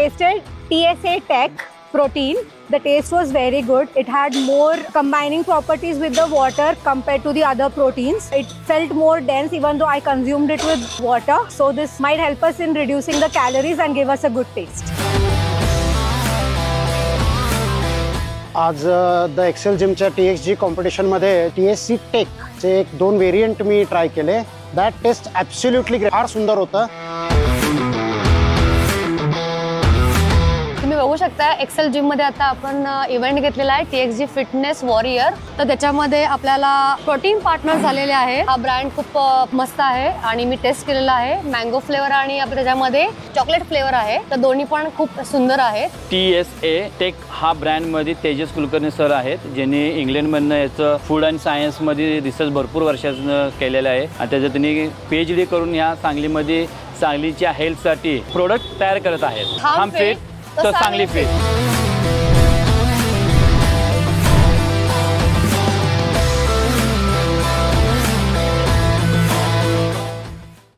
tasted TSA Tech protein. The taste was very good. It had more combining properties with the water compared to the other proteins. It felt more dense even though I consumed it with water. So this might help us in reducing the calories and give us a good taste. आज the Excel जिमच्या TXG कॉम्पिटिशनमध्ये TSC take चे एक 2 variant मी try केले. That taste absolutely great. फार सुंदर होतं. तुम्ही बघू शकता एक्सेल जिम मध्ये आता आपण इव्हेंट घेतलेला आहे TXG फिटनेस वॉरियर. तर त्याच्यामध्ये आपल्याला प्रोटीन पार्टनर झालेले आहे. हा ब्रँड खूप मस्त आहे आणि मी टेस्ट केलेला आहे. मँगो फ्लेवर आणि त्याच्यामध्ये चॉकलेट फ्लेवर आहे. तर दोन्ही पण खूप सुंदर आहेत. TSA टेक हा ब्रँड मध्ये तेजस कुलकर्णी सर आहेत, ज्यांनी इंग्लंडमधनं याचं फूड अँड सायन्स मध्ये रिसर्च भरपूर वर्षांनं केलेलं आहे आणि त्याच्यात त्यांनी PhD करून या सांगलीमध्ये सांगलीच्या हेल्थसाठी प्रोडक्ट तयार करत आहेत. हम फिट तर सांगली फिट.